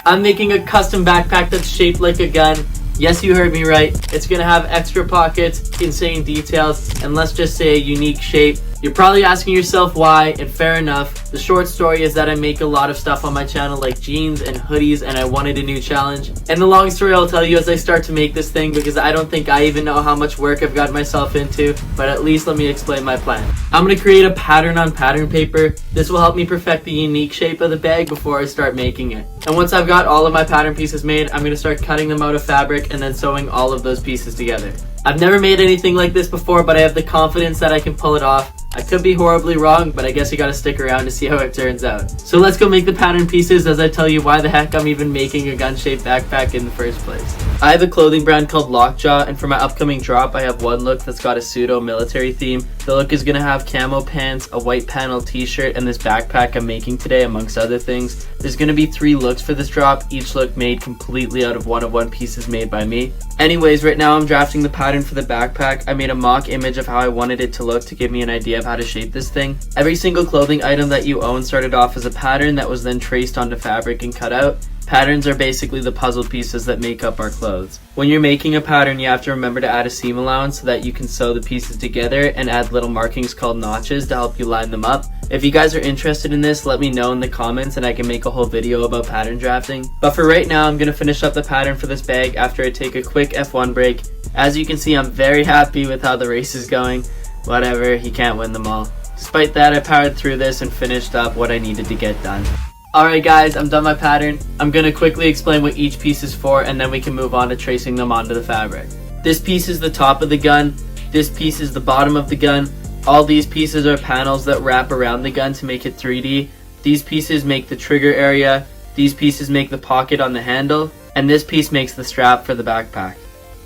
I'm making a custom backpack that's shaped like a gun. Yes, you heard me right. It's gonna have extra pockets, insane details, and let's just say a unique shape. You're probably asking yourself why, and fair enough. The short story is that I make a lot of stuff on my channel like jeans and hoodies, and I wanted a new challenge. And the long story I'll tell you as I start to make this thing, because I don't think I even know how much work I've got myself into, but at least let me explain my plan. I'm gonna create a pattern on pattern paper. This will help me perfect the unique shape of the bag before I start making it. And once I've got all of my pattern pieces made, I'm gonna start cutting them out of fabric and then sewing all of those pieces together. I've never made anything like this before, but I have the confidence that I can pull it off. I could be horribly wrong, but I guess you gotta stick around to see how it turns out. So let's go make the pattern pieces as I tell you why the heck I'm even making a gun-shaped backpack in the first place. I have a clothing brand called Lockjaw, and for my upcoming drop, I have one look that's got a pseudo-military theme. The look is gonna have camo pants, a white panel t-shirt, and this backpack I'm making today, amongst other things. There's gonna be 3 looks for this drop, each look made completely out of one-of-one pieces made by me. Anyways, right now I'm drafting the pattern for the backpack. I made a mock image of how I wanted it to look to give me an idea of how to shape this thing. Every single clothing item that you own started off as a pattern that was then traced onto fabric and cut out. Patterns are basically the puzzle pieces that make up our clothes. When you're making a pattern, you have to remember to add a seam allowance so that you can sew the pieces together and add little markings called notches to help you line them up. If you guys are interested in this, let me know in the comments and I can make a whole video about pattern drafting. But for right now, I'm going to finish up the pattern for this bag after I take a quick F1 break. As you can see, I'm very happy with how the race is going. Whatever, he can't win them all. Despite that, I powered through this and finished up what I needed to get done. Alright guys, I'm done my pattern. I'm going to quickly explain what each piece is for and then we can move on to tracing them onto the fabric. This piece is the top of the gun. This piece is the bottom of the gun. All these pieces are panels that wrap around the gun to make it 3D. These pieces make the trigger area. These pieces make the pocket on the handle. And this piece makes the strap for the backpack.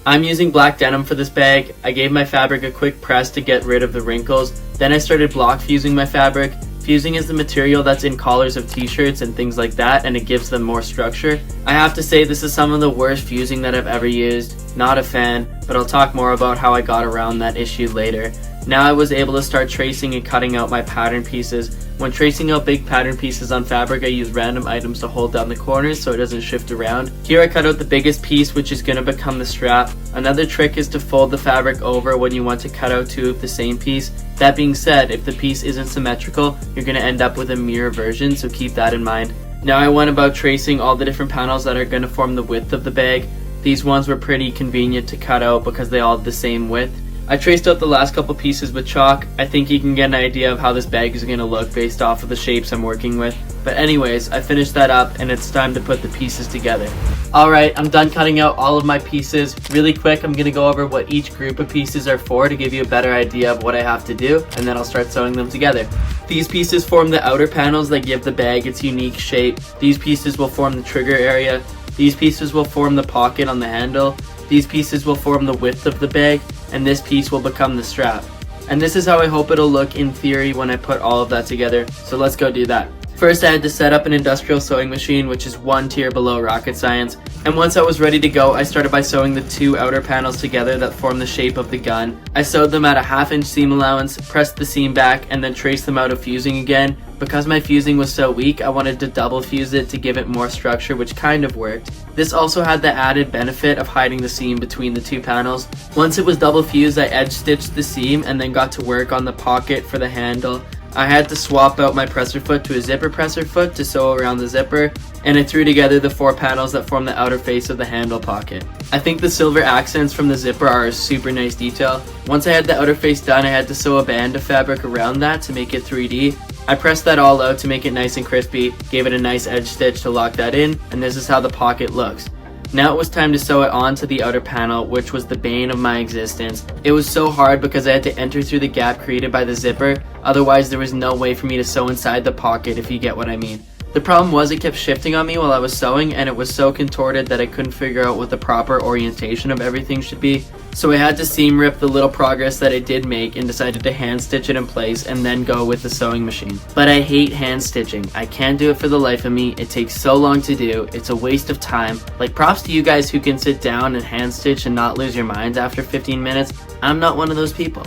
I'm using black denim for this bag. I gave my fabric a quick press to get rid of the wrinkles. Then I started block fusing my fabric. Fusing is the material that's in collars of t-shirts and things like that, and it gives them more structure. I have to say this is some of the worst fusing that I've ever used. Not a fan, but I'll talk more about how I got around that issue later. Now I was able to start tracing and cutting out my pattern pieces. When tracing out big pattern pieces on fabric, I use random items to hold down the corners so it doesn't shift around. Here I cut out the biggest piece, which is going to become the strap. Another trick is to fold the fabric over when you want to cut out 2 of the same piece. That being said, if the piece isn't symmetrical, you're going to end up with a mirror version, so keep that in mind. Now I went about tracing all the different panels that are going to form the width of the bag. These ones were pretty convenient to cut out because they all have the same width. I traced out the last couple pieces with chalk. I think you can get an idea of how this bag is going to look based off of the shapes I'm working with. But anyways, I finished that up and it's time to put the pieces together. Alright, I'm done cutting out all of my pieces. Really quick, I'm going to go over what each group of pieces are for to give you a better idea of what I have to do, and then I'll start sewing them together. These pieces form the outer panels that give the bag its unique shape. These pieces will form the trigger area. These pieces will form the pocket on the handle. These pieces will form the width of the bag, and this piece will become the strap. And this is how I hope it'll look in theory when I put all of that together, so let's go do that. First I had to set up an industrial sewing machine, which is 1 tier below rocket science, and once I was ready to go, I started by sewing the 2 outer panels together that form the shape of the gun. I sewed them at a 1/2 inch seam allowance, pressed the seam back, and then traced them out of fusing again. Because my fusing was so weak, I wanted to double fuse it to give it more structure, which kind of worked. This also had the added benefit of hiding the seam between the 2 panels. Once it was double fused, I edge stitched the seam and then got to work on the pocket for the handle. I had to swap out my presser foot to a zipper presser foot to sew around the zipper, and I threw together the 4 panels that form the outer face of the handle pocket. I think the silver accents from the zipper are a super nice detail. Once I had the outer face done, I had to sew a band of fabric around that to make it 3D. I pressed that all out to make it nice and crispy, gave it a nice edge stitch to lock that in, and this is how the pocket looks. Now it was time to sew it onto the outer panel, which was the bane of my existence. It was so hard because I had to enter through the gap created by the zipper, otherwise there was no way for me to sew inside the pocket, if you get what I mean. The problem was it kept shifting on me while I was sewing, and it was so contorted that I couldn't figure out what the proper orientation of everything should be. So I had to seam rip the little progress that I did make and decided to hand stitch it in place and then go with the sewing machine. But I hate hand stitching. I can't do it for the life of me. It takes so long to do. It's a waste of time. Like, props to you guys who can sit down and hand stitch and not lose your minds after 15 minutes. I'm not one of those people.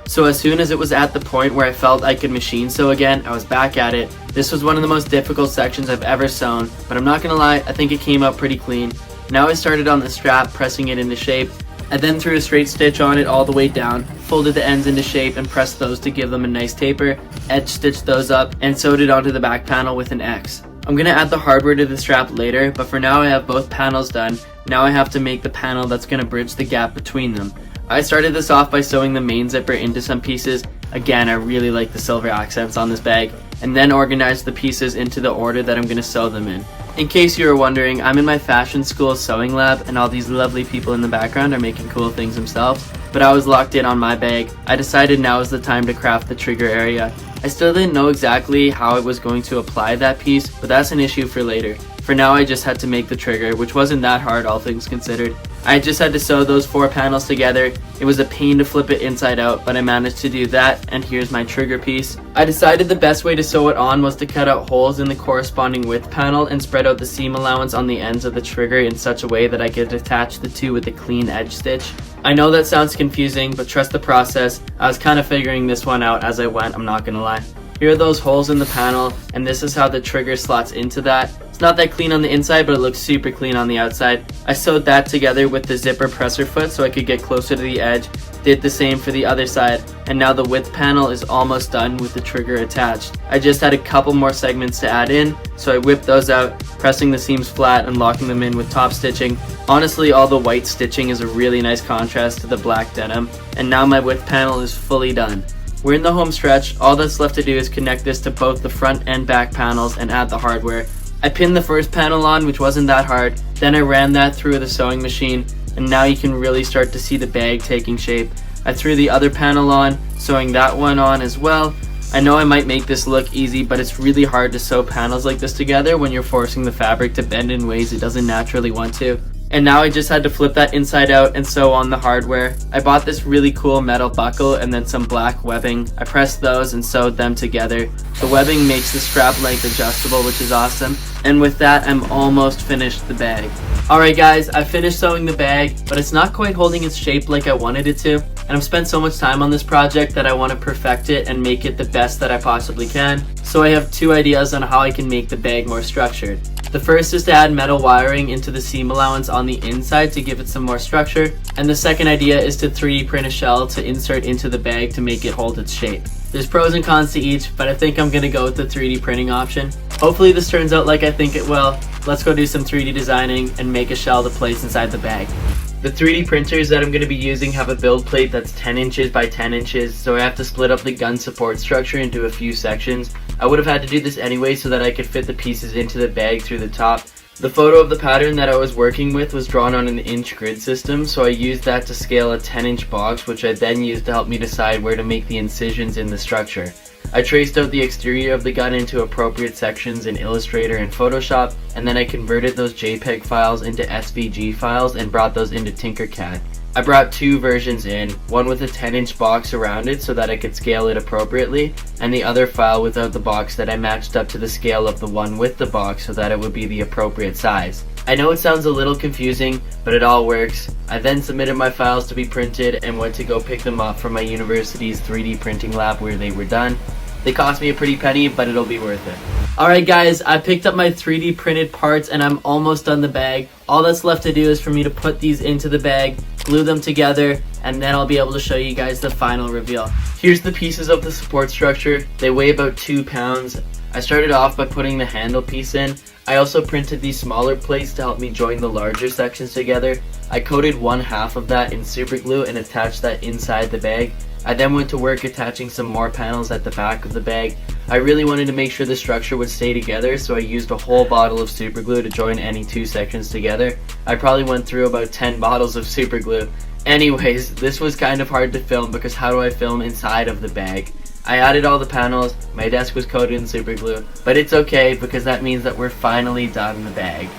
So as soon as it was at the point where I felt I could machine sew again, I was back at it. This was one of the most difficult sections I've ever sewn, but I'm not gonna lie, I think it came out pretty clean. Now I started on the strap, pressing it into shape. I then threw a straight stitch on it all the way down, folded the ends into shape and pressed those to give them a nice taper, edge stitched those up, and sewed it onto the back panel with an X. I'm gonna add the hardware to the strap later, but for now I have both panels done. Now I have to make the panel that's gonna bridge the gap between them. I started this off by sewing the main zipper into some pieces. Again, I really like the silver accents on this bag, and then organized the pieces into the order that I'm gonna sew them in. In case you were wondering, I'm in my fashion school sewing lab and all these lovely people in the background are making cool things themselves, but I was locked in on my bag. I decided now is the time to craft the trigger area. I still didn't know exactly how I was going to apply that piece, but that's an issue for later. For now, I just had to make the trigger, which wasn't that hard, all things considered. I just had to sew those 4 panels together. It was a pain to flip it inside out, but I managed to do that, and here's my trigger piece. I decided the best way to sew it on was to cut out holes in the corresponding width panel and spread out the seam allowance on the ends of the trigger in such a way that I could attach the two with a clean edge stitch. I know that sounds confusing, but trust the process. I was kind of figuring this one out as I went, I'm not gonna lie. Here are those holes in the panel, and this is how the trigger slots into that. It's not that clean on the inside, but it looks super clean on the outside. I sewed that together with the zipper presser foot so I could get closer to the edge. Did the same for the other side, and now the width panel is almost done with the trigger attached. I just had a couple more segments to add in, so I whipped those out, pressing the seams flat and locking them in with top stitching. Honestly, all the white stitching is a really nice contrast to the black denim, and now my width panel is fully done. We're in the home stretch. All that's left to do is connect this to both the front and back panels and add the hardware. I pinned the first panel on, which wasn't that hard, then I ran that through the sewing machine, and now you can really start to see the bag taking shape. I threw the other panel on, sewing that one on as well. I know I might make this look easy, but it's really hard to sew panels like this together when you're forcing the fabric to bend in ways it doesn't naturally want to. And now I just had to flip that inside out and sew on the hardware. I bought this really cool metal buckle and then some black webbing. I pressed those and sewed them together. The webbing makes the strap length adjustable, which is awesome. And with that, I'm almost finished the bag. Alright guys, I finished sewing the bag, but it's not quite holding its shape like I wanted it to. And I've spent so much time on this project that I want to perfect it and make it the best that I possibly can. So I have 2 ideas on how I can make the bag more structured. The first is to add metal wiring into the seam allowance on the inside to give it some more structure, and the second idea is to 3D print a shell to insert into the bag to make it hold its shape. There's pros and cons to each, but I think I'm gonna go with the 3D printing option. Hopefully this turns out like I think it will. Let's go do some 3D designing and make a shell to place inside the bag. The 3D printers that I'm going to be using have a build plate that's 10 inches by 10 inches, so I have to split up the gun support structure into a few sections. I would have had to do this anyway so that I could fit the pieces into the bag through the top. The photo of the pattern that I was working with was drawn on an inch grid system, so I used that to scale a 10-inch box, which I then used to help me decide where to make the incisions in the structure. I traced out the exterior of the gun into appropriate sections in Illustrator and Photoshop, and then I converted those JPEG files into SVG files and brought those into Tinkercad. I brought 2 versions in, one with a 10-inch box around it so that I could scale it appropriately, and the other file without the box that I matched up to the scale of the one with the box so that it would be the appropriate size. I know it sounds a little confusing, but it all works. I then submitted my files to be printed and went to go pick them up from my university's 3D printing lab where they were done. They cost me a pretty penny, but it'll be worth it. Alright guys, I picked up my 3D printed parts and I'm almost done the bag. All that's left to do is for me to put these into the bag, glue them together, and then I'll be able to show you guys the final reveal. Here's the pieces of the support structure. They weigh about 2 pounds. I started off by putting the handle piece in. I also printed these smaller plates to help me join the larger sections together. I coated 1/2 of that in super glue and attached that inside the bag. I then went to work attaching some more panels at the back of the bag. I really wanted to make sure the structure would stay together, so I used a whole bottle of super glue to join any 2 sections together. I probably went through about 10 bottles of super glue. Anyways, this was kind of hard to film because how do I film inside of the bag? I added all the panels, my desk was coated in super glue, but it's okay because that means that we're finally done in the bag.